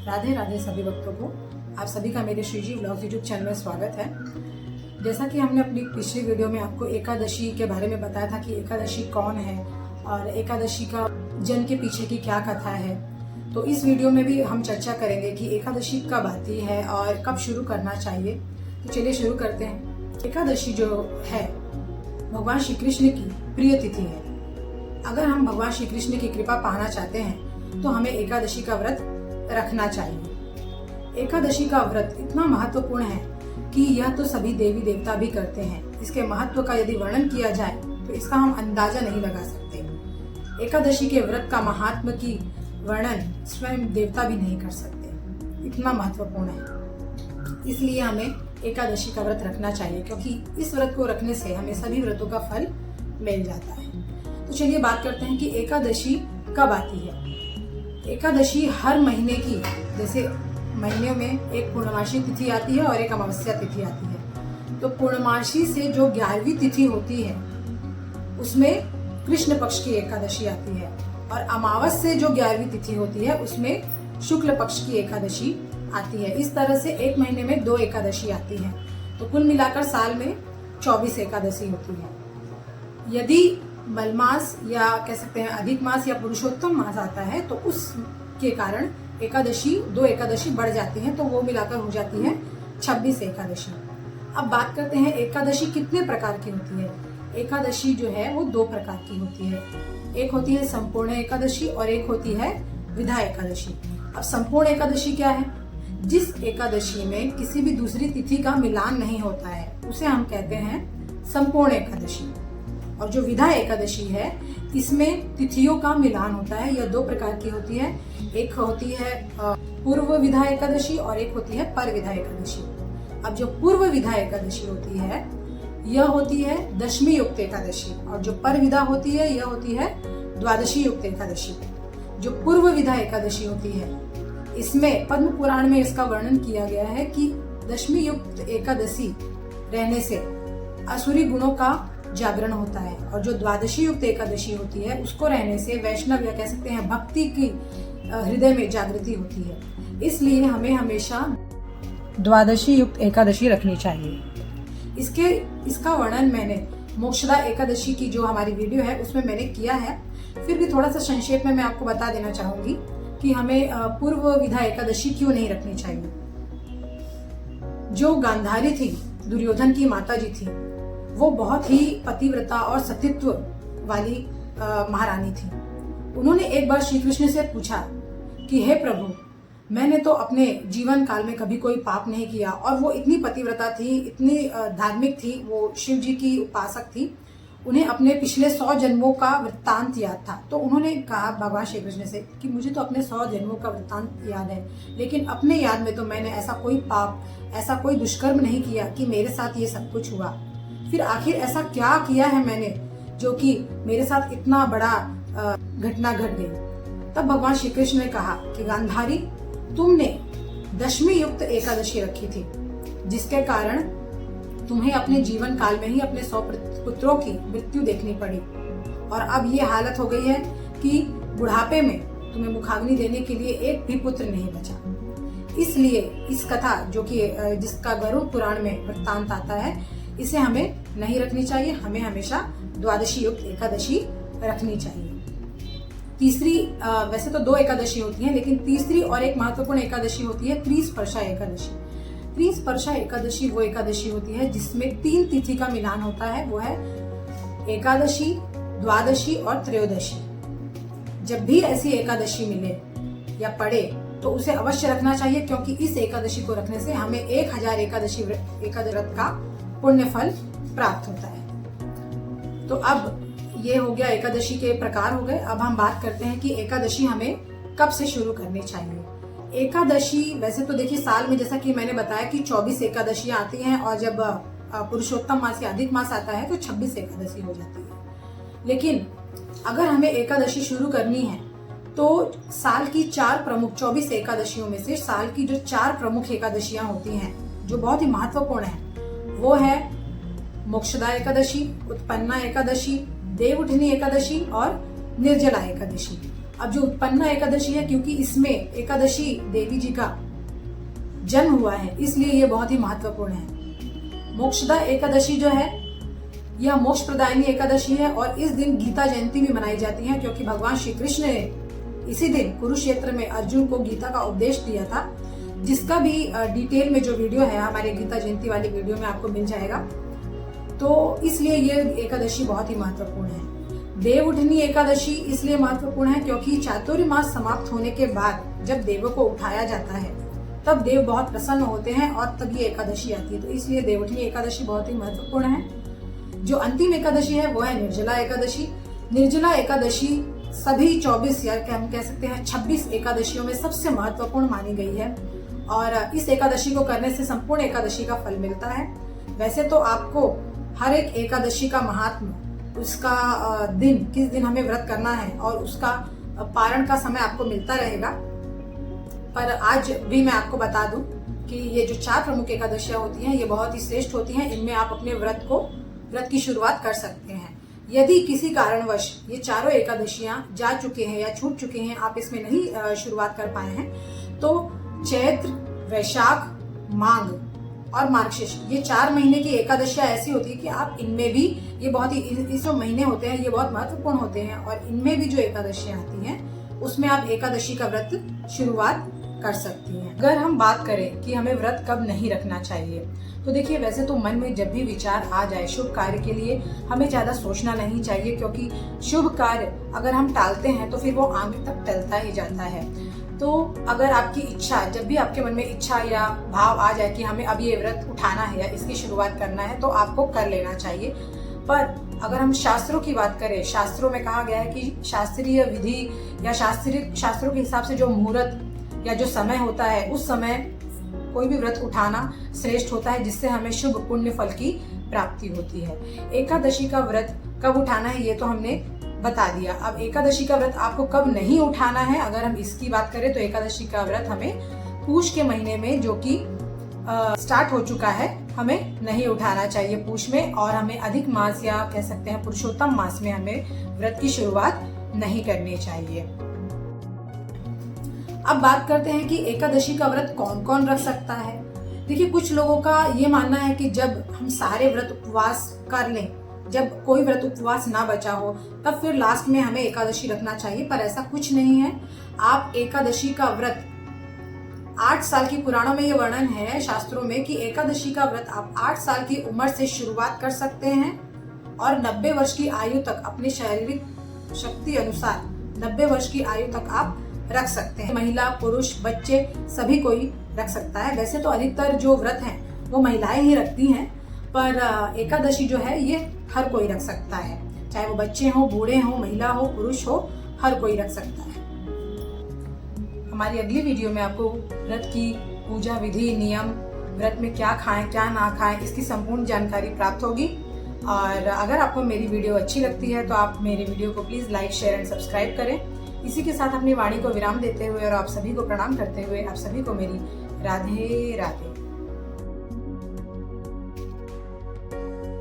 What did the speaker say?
राधे राधे सभी भक्तों को। आप सभी का मेरे श्रीजी व्लॉग्स यूट्यूब चैनल में स्वागत है। जैसा कि हमने अपनी पिछली वीडियो में आपको एकादशी के बारे में बताया था कि एकादशी कौन है और एकादशी का जन्म के पीछे की क्या कथा है, तो इस वीडियो में भी हम चर्चा करेंगे कि एकादशी कब आती है और कब शुरू करना चाहिए। तो चलिए शुरू करते हैं। एकादशी जो है भगवान श्री कृष्ण की प्रिय तिथि है। अगर हम भगवान श्री कृष्ण की कृपा पाना चाहते हैं तो हमें एकादशी का व्रत रखना चाहिए। एकादशी का व्रत इतना महत्वपूर्ण है कि यह तो सभी देवी देवता भी करते हैं। इसके महत्व का यदि वर्णन किया जाए तो इसका हम अंदाजा नहीं लगा सकते। एकादशी के व्रत का महात्म की वर्णन स्वयं देवता भी नहीं कर सकते, इतना महत्वपूर्ण है। इसलिए हमें एकादशी का व्रत रखना चाहिए, क्योंकि इस व्रत को रखने से हमें सभी व्रतों का फल मिल जाता है। तो चलिए बात करते हैं कि एकादशी कब आती है। एकादशी हर महीने की, जैसे महीने में एक पूर्णमासी तिथि आती है और एक अमावस्या तिथि आती है। तो पूर्णमासी से जो 11वीं तिथि होती है उसमें कृष्ण पक्ष की एकादशी आती है, और अमावस से जो 11वीं तिथि होती है उसमें शुक्ल पक्ष की एकादशी आती है। इस तरह से एक महीने में 2 एकादशी आती है। तो कुल मिलाकर साल में 24 एकादशी होती है। यदि मलमास या कह सकते हैं अधिक मास या पुरुषोत्तम मास आता है तो उसके कारण एकादशी 2 एकादशी बढ़ जाती हैं, तो वो मिलाकर हो जाती है 26 एकादशी। अब बात करते हैं एकादशी कितने प्रकार की होती है। एकादशी जो है वो 2 प्रकार की होती है। एक होती है संपूर्ण एकादशी और एक होती है विधा एकादशी। अब संपूर्ण एकादशी क्या है? जिस एकादशी में किसी भी दूसरी तिथि का मिलान नहीं होता है उसे हम कहते हैं संपूर्ण एकादशी। और जो विधा एकादशी है इसमें तिथियों का मिलान होता है। यह 2 प्रकार की होती है। एक होती है पूर्व विधा एकादशी और एक होती है पर विधा एकादशी। अब जो पूर्व विधा एकादशी होती है यह होती है दशमी युक्त एकादशी, और जो पर विधा होती है यह होती है द्वादशी युक्त एकादशी। जो पूर्व विधा एकादशी होती है इसमें पद्म पुराण में इसका वर्णन किया गया है कि दशमी युक्त एकादशी रहने से असुरी गुणों का जागरण होता है, और जो द्वादशी युक्त एकादशी होती है उसको रहने से वैष्णव या कह सकते हैं भक्ति की हृदय में जागृति होती है। इसलिए हमें हमेशा द्वादशी युक्त एकादशी रखनी चाहिए। इसका वर्णन मैंने मोक्षदा एकादशी की जो हमारी वीडियो है उसमें मैंने किया है। फिर भी थोड़ा सा संक्षेप में मैं आपको बता देना चाहूंगी कि हमें पूर्व विधा एकादशी क्यों नहीं रखनी चाहिए। जो गांधारी थी, दुर्योधन की माता जी थी, वो बहुत ही पतिव्रता और सतीत्व वाली महारानी थी। उन्होंने एक बार श्री कृष्ण से पूछा कि हे प्रभु, मैंने तो अपने जीवन काल में कभी कोई पाप नहीं किया, और वो इतनी पतिव्रता थी, इतनी धार्मिक थी, वो शिव जी की उपासक थी। उन्हें अपने पिछले 100 जन्मों का वृत्तांत याद था। तो उन्होंने कहा भगवान श्री कृष्ण से कि मुझे तो अपने 100 जन्मों का वृत्तांत याद है, लेकिन अपने याद में तो मैंने ऐसा कोई पाप, ऐसा कोई दुष्कर्म नहीं किया कि मेरे साथ ये सब कुछ हुआ। फिर आखिर ऐसा क्या किया है मैंने जो कि मेरे साथ इतना बड़ा घटना घट गई। तब भगवान श्री कृष्ण ने कहा कि गांधारी, तुमने दशमी युक्त एकादशी रखी थी, जिसके कारण तुम्हें अपने जीवन काल में ही अपने 100 पुत्रों की मृत्यु देखनी पड़ी, और अब ये हालत हो गई है कि बुढ़ापे में तुम्हें मुखाग्नि देने के लिए एक भी पुत्र नहीं बचा। इसलिए इस कथा जो कि जिसका गरुड़ पुराण में वृत्तांत आता है, इसे हमें नहीं रखनी चाहिए। हमें हमेशा द्वादशी युक्त एकादशी रखनी चाहिए। तीसरी, वैसे तो 2 एकादशी होती हैं, लेकिन तीसरी और एक महत्वपूर्ण एकादशी होती है त्रिस्पर्शा एकादशी। त्रिस्पर्शा एकादशी वो एकादशी होती है जिसमें 3 तिथि का मिलान होता है। वो है एकादशी, द्वादशी और त्रयोदशी। जब भी ऐसी एकादशी मिले या पड़े तो उसे अवश्य रखना चाहिए, क्योंकि इस एकादशी को रखने से हमें 1000 एकादशी व्रत का पुण्य फल प्राप्त होता है। तो अब ये हो गया एकादशी के प्रकार हो गए। अब हम बात करते हैं कि एकादशी हमें कब से शुरू करनी चाहिए। एकादशी वैसे तो देखिए साल में, जैसा कि मैंने बताया कि 24 एकादशियां आती हैं, और जब पुरुषोत्तम मास या अधिक मास आता है तो 26 एकादशी हो जाती है। लेकिन अगर हमें एकादशी शुरू करनी है तो साल की 4 प्रमुख 24 एकादशियों में से साल की जो 4 प्रमुख एकादशियां होती हैं जो बहुत ही महत्वपूर्ण है, वो है मोक्षदा एकादशी, उत्पन्ना एकादशी, देवउठनी एकादशी और निर्जला एकादशी। अब जो उत्पन्ना एकादशी है, क्योंकि इसमें एकादशी देवी जी का जन्म हुआ है, इसलिए ये बहुत ही महत्वपूर्ण है। मोक्षदा एकादशी जो है यह मोक्ष प्रदायिनी एकादशी है और इस दिन गीता जयंती भी मनाई जाती है, क्योंकि भगवान श्री कृष्ण ने इसी दिन कुरुक्षेत्र में अर्जुन को गीता का उपदेश दिया था, जिसका भी डिटेल में जो वीडियो है हमारे गीता जयंती वाली वीडियो में आपको मिल जाएगा। तो इसलिए ये एकादशी बहुत ही महत्वपूर्ण है। देवउठनी एकादशी इसलिए महत्वपूर्ण है क्योंकि चातुर्मास समाप्त होने के बाद जब देवों को उठाया जाता है तब देव बहुत प्रसन्न होते हैं और तब ये एकादशी आती है, तो इसलिए देवउठनी एकादशी बहुत ही महत्वपूर्ण है। जो अंतिम एकादशी है वो है निर्जला एकादशी। निर्जला एकादशी सभी 24 या हम कह सकते हैं 26 एकादशियों में सबसे महत्वपूर्ण मानी गई है और इस एकादशी को करने से संपूर्ण एकादशी का फल मिलता है। वैसे तो आपको हर एक एकादशी का महात्म, उसका दिन, किस दिन हमें व्रत करना है और उसका पारण का समय आपको मिलता रहेगा, पर आज भी मैं आपको बता दूं कि ये जो 4 प्रमुख एकादशियां होती हैं ये बहुत ही श्रेष्ठ होती हैं। इनमें आप अपने व्रत की शुरुआत कर सकते हैं। यदि किसी कारणवश ये चारों एकादशियां जा चुके हैं या छूट चुके हैं, आप इसमें नहीं शुरुआत कर पाए हैं, तो चैत्र, वैशाख, माघ और मार्गशीर्ष, ये 4 महीने की एकादशियां ऐसी होती है कि आप इनमें भी, ये बहुत ही इस जो महीने होते हैं ये बहुत महत्वपूर्ण होते हैं और इनमें भी जो एकादशियां आती हैं उसमें आप एकादशी का व्रत शुरुआत कर सकती हैं। अगर हम बात करें कि हमें व्रत कब नहीं रखना चाहिए, तो देखिए वैसे तो मन में जब भी विचार आ जाए शुभ कार्य के लिए हमें ज्यादा सोचना नहीं चाहिए, क्योंकि शुभ कार्य अगर हम टालते हैं तो फिर वो आगे तक टलता ही जाता है। तो अगर आपकी इच्छा, जब भी आपके मन में इच्छा या भाव आ जाए कि हमें अब ये व्रत उठाना है या इसकी शुरुआत करना है, तो आपको कर लेना चाहिए। पर अगर हम शास्त्रों की बात करें, शास्त्रों में कहा गया है कि शास्त्रीय विधि या शास्त्रों के हिसाब से जो मुहूर्त या जो समय होता है उस समय कोई भी व्रत उठाना श्रेष्ठ होता है, जिससे हमें शुभ पुण्य फल की प्राप्ति होती है। एकादशी का व्रत कब उठाना है ये तो हमने बता दिया। अब एकादशी का व्रत आपको कब नहीं उठाना है, अगर हम इसकी बात करें तो एकादशी का व्रत हमें पूष के महीने में, जो कि स्टार्ट हो चुका है, हमें नहीं उठाना चाहिए पूष में, और हमें अधिक मास या कह सकते हैं पुरुषोत्तम मास में हमें व्रत की शुरुआत नहीं करनी चाहिए। अब बात करते हैं कि एकादशी का व्रत कौन कौन रख सकता है। देखिए कुछ लोगों का ये मानना है कि जब हम सारे व्रत उपवास कर लें, जब कोई व्रत उपवास ना बचा हो, तब फिर लास्ट में हमें एकादशी रखना चाहिए, पर ऐसा कुछ नहीं है। आप एकादशी का व्रत 8 साल की, पुराणों में ये वर्णन है शास्त्रों में कि एकादशी का व्रत आप 8 साल की उम्र से शुरुआत कर सकते हैं और 90 वर्ष की आयु तक, अपनी शारीरिक शक्ति अनुसार 90 वर्ष की आयु तक आप रख सकते हैं। महिला, पुरुष, बच्चे सभी कोई रख सकता है। वैसे तो अधिकतर जो व्रत हैं वो महिलाएं ही रखती हैं, पर एकादशी जो है ये हर कोई रख सकता है, चाहे वो बच्चे हो, बूढ़े हो, महिला हो, पुरुष हो, हर कोई रख सकता है। हमारी अगली वीडियो में आपको व्रत की पूजा विधि, नियम, व्रत में क्या खाएं क्या ना खाएं, इसकी संपूर्ण जानकारी प्राप्त होगी। और अगर आपको मेरी वीडियो अच्छी लगती है तो आप मेरी वीडियो को please like, share and subscribe करें। इसी के साथ अपनी वाणी को विराम देते हुए और आप सभी को प्रणाम करते हुए आप सभी को मेरी राधे राधे।